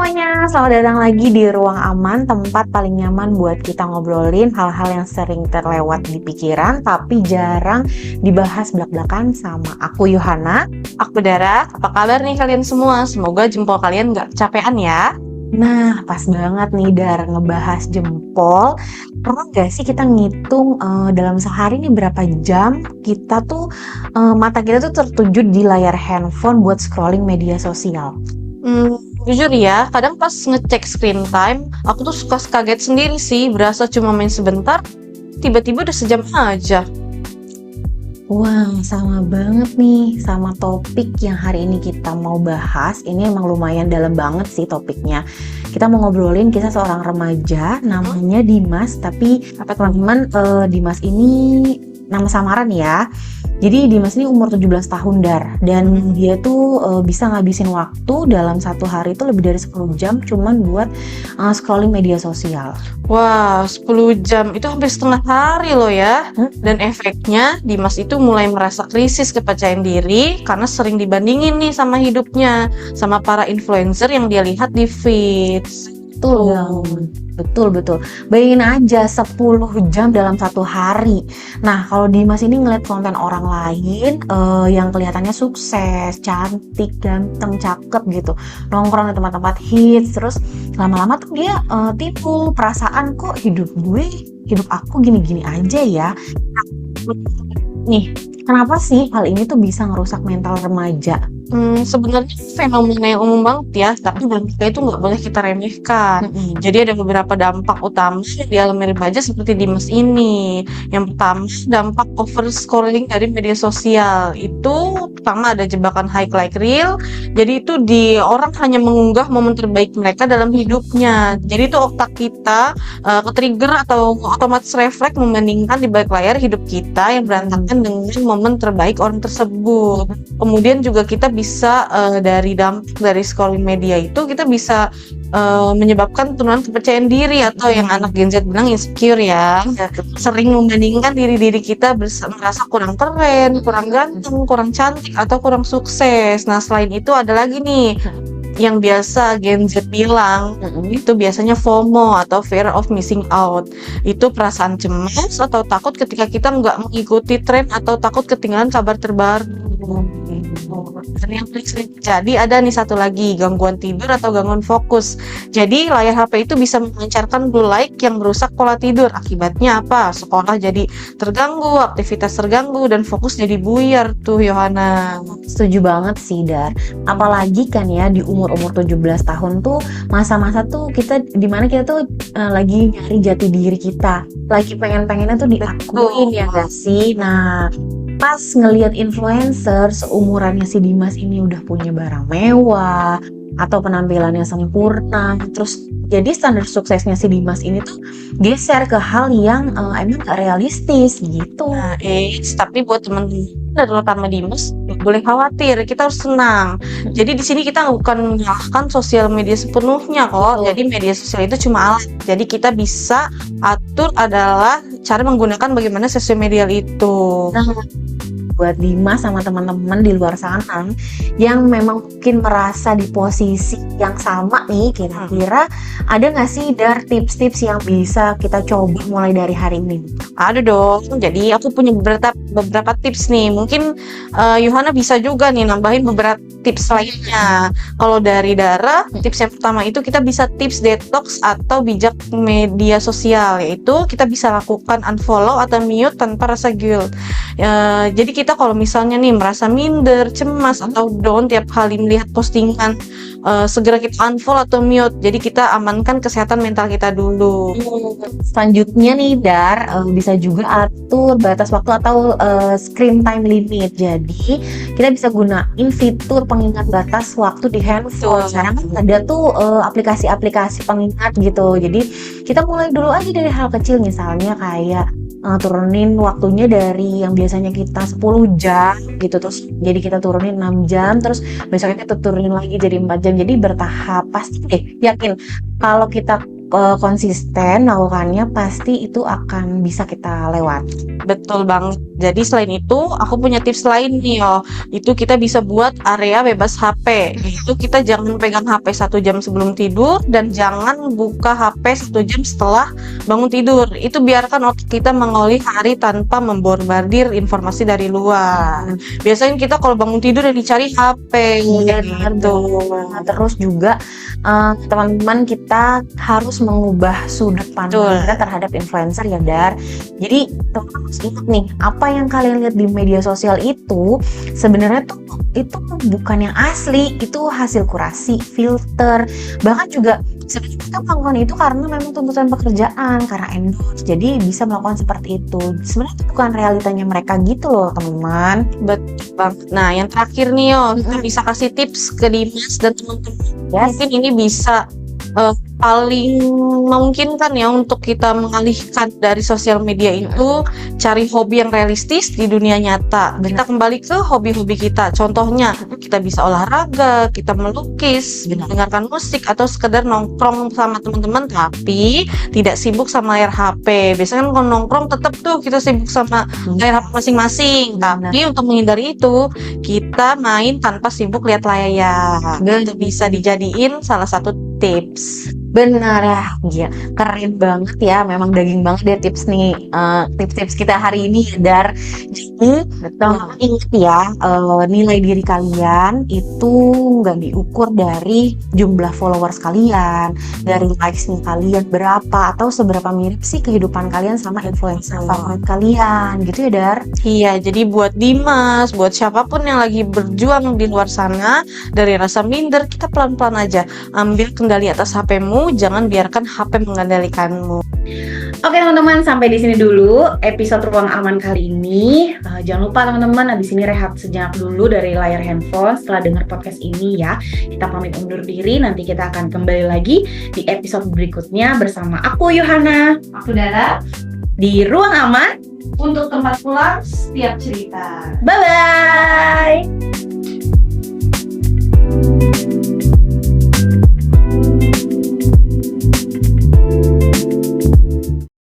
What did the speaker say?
semuanya, selamat datang lagi di Ruang Aman, tempat paling nyaman buat kita ngobrolin hal-hal yang sering terlewat di pikiran tapi jarang dibahas belak-belakan sama aku Yohana. Aku Dara, apa kabar nih kalian semua? Semoga jempol kalian gak kecapean ya. Nah, pas banget nih Dar ngebahas jempol. Pernah gak sih kita ngitung dalam sehari nih berapa jam kita tuh mata kita tuh tertuju di layar handphone buat scrolling media sosial? Jujur ya, kadang pas ngecek screen time, aku tuh suka kaget sendiri sih, berasa cuma main sebentar, tiba-tiba udah sejam aja. Wah, sama banget nih sama topik yang hari ini kita mau bahas. Ini emang lumayan dalam banget sih topiknya. Kita mau ngobrolin kisah seorang remaja namanya Dimas, tapi teman-teman Dimas ini nama samaran ya. Jadi Dimas ini umur 17 tahun Dar, dan dia tuh bisa ngabisin waktu dalam satu hari itu lebih dari 10 jam cuman buat scrolling media sosial. Wah, 10 jam, itu hampir setengah hari loh ya. Dan efeknya, Dimas itu mulai merasa krisis kepercayaan diri karena sering dibandingin nih sama hidupnya, sama para influencer yang dia lihat di feeds. Betul. Bayangin aja 10 jam dalam satu hari. Nah, kalau Dimas ini ngeliat konten orang lain yang kelihatannya sukses, cantik, ganteng, cakep gitu, nongkrong di tempat-tempat hits, terus lama-lama tuh dia timbul perasaan kok hidup aku gini-gini aja ya. Nah, nih, kenapa sih hal ini tuh bisa ngerusak mental remaja? Sebenarnya fenomena yang umum banget ya, tapi dampaknya itu nggak boleh kita remehkan. Jadi ada beberapa dampak utama yang dialami remaja seperti Dimas ini. Yang pertama, dampak over scrolling dari media sosial. Itu pertama ada jebakan highlight reel. Jadi itu orang hanya mengunggah momen terbaik mereka dalam hidupnya. Jadi itu otak kita ke-trigger atau otomatis refleks membandingkan di balik layar hidup kita yang berantakan dengan momen terbaik orang tersebut. Kemudian juga kita bisa dari dampak dari scrolling media itu kita bisa menyebabkan penurunan kepercayaan diri atau yang anak Gen Z bilang insecure ya. Sering membandingkan diri kita merasa kurang keren, kurang ganteng, kurang cantik atau kurang sukses. Nah, selain itu ada lagi nih yang biasa Gen Z bilang itu biasanya FOMO atau fear of missing out. Itu perasaan cemas atau takut ketika kita nggak mengikuti tren atau takut ketinggalan kabar terbaru. Dan yang paling sering terjadi ada nih satu lagi, gangguan tidur atau gangguan fokus. Jadi layar HP itu bisa memancarkan blue light yang merusak pola tidur. Akibatnya apa? Sekolah jadi terganggu, aktivitas terganggu, dan fokus jadi buyar tuh Yohana. Setuju banget sih Dar. Apalagi kan ya di umur-umur 17 tahun tuh masa-masa tuh kita dimana kita tuh lagi nyari jati diri kita, lagi pengen-pengennya tuh diakuin ya gak sih. Nah, pas ngelihat influencer seumurannya si Dimas ini udah punya barang mewah atau penampilannya sempurna, terus jadi standar suksesnya si Dimas ini tuh geser ke hal yang emang gak realistis gitu. Nah, tapi buat teman-teman terutama Dimas, nggak boleh khawatir, kita harus senang. Jadi di sini kita bukan menyalahkan sosial media sepenuhnya kok. Jadi media sosial itu cuma alat. Jadi kita bisa atur adalah cara menggunakan bagaimana sosial media itu. Nah, buat Dimas sama teman-teman di luar sana yang memang mungkin merasa di posisi yang sama nih, kira-kira ada nggak sih Dar tips-tips yang bisa kita coba mulai dari hari ini? Ada dong. Jadi aku punya beberapa tips nih. Mungkin Yohana bisa juga nih nambahin beberapa tips lainnya. Kalau dari Dara, tips yang pertama itu kita bisa tips detox atau bijak media sosial, yaitu kita bisa lakukan unfollow atau mute tanpa rasa guilt. Jadi kita kalau misalnya nih merasa minder, cemas atau down tiap kali melihat postingan, segera kita unfollow atau mute. Jadi kita amankan kesehatan mental kita dulu. Selanjutnya nih Dar, bisa juga atur batas waktu atau screen time limit. Jadi kita bisa gunain fitur pengingat batas waktu di handphone. Sekarang kan ada tuh aplikasi-aplikasi pengingat gitu. Jadi kita mulai dulu aja dari hal kecil, misalnya kayak turunin waktunya dari yang biasanya kita 10 jam gitu, terus jadi kita turunin 6 jam, terus besoknya kita turunin lagi jadi 4 jam. Jadi bertahap. Pasti deh yakin kalau kita konsisten melakukannya, pasti itu akan bisa kita lewati. Betul banget. Jadi selain itu, aku punya tips lain nih Itu kita bisa buat area bebas HP. Itu kita jangan pegang HP 1 jam sebelum tidur dan jangan buka HP 1 jam setelah bangun tidur. Itu biarkan otak kita mengawali hari tanpa memborbardir informasi dari luar. Biasanya kita kalau bangun tidur udah dicari HP. Gitu. Nah, terus juga teman-teman, kita harus mengubah sudut pandang kita terhadap influencer ya, Dar. Jadi teman-teman harus ingat nih, apa yang kalian lihat di media sosial itu sebenarnya tuh itu bukan yang asli, itu hasil kurasi, filter. Bahkan juga sebenarnya kita melakukan itu karena memang tuntutan pekerjaan, karena endorse, jadi bisa melakukan seperti itu. Sebenarnya itu bukan realitanya mereka gitu loh, teman-teman. Betul banget. Nah, yang terakhir nih kita bisa kasih tips ke Dimas dan teman-teman. Mungkin ini bisa paling memungkinkan ya untuk kita mengalihkan dari sosial media itu, cari hobi yang realistis di dunia nyata. Kita kembali ke hobi-hobi kita. Contohnya, kita bisa olahraga, kita melukis, mendengarkan musik, atau sekedar nongkrong sama teman-teman tapi tidak sibuk sama layar HP. Biasanya kan kalau nongkrong tetap tuh kita sibuk sama layar HP masing-masing. Tapi untuk menghindari itu, kita main tanpa sibuk lihat layar. Itu bisa dijadiin salah satu tips. Benar ya, gila, keren banget ya, memang daging banget deh tips nih, tips-tips kita hari ini ya, Dar. Jadi ingat ya, nilai diri kalian itu nggak diukur dari jumlah followers kalian, dari likes-nya kalian berapa, atau seberapa mirip sih kehidupan kalian sama influencer favorit kalian, gitu ya, Dar. Iya, jadi buat Dimas, buat siapapun yang lagi berjuang di luar sana, dari rasa minder, kita pelan-pelan aja ambil kendali atas HP-mu. Jangan biarkan HP mengendalikanmu. Oke teman-teman, sampai di sini dulu episode Ruang Aman kali ini. Jangan lupa teman-teman, abis ini rehat sejenak dulu dari layar handphone setelah dengar podcast ini ya. Kita pamit undur diri, nanti kita akan kembali lagi di episode berikutnya bersama aku Yohana, Aku Dara, di Ruang Aman untuk tempat pulang setiap cerita. Bye-bye.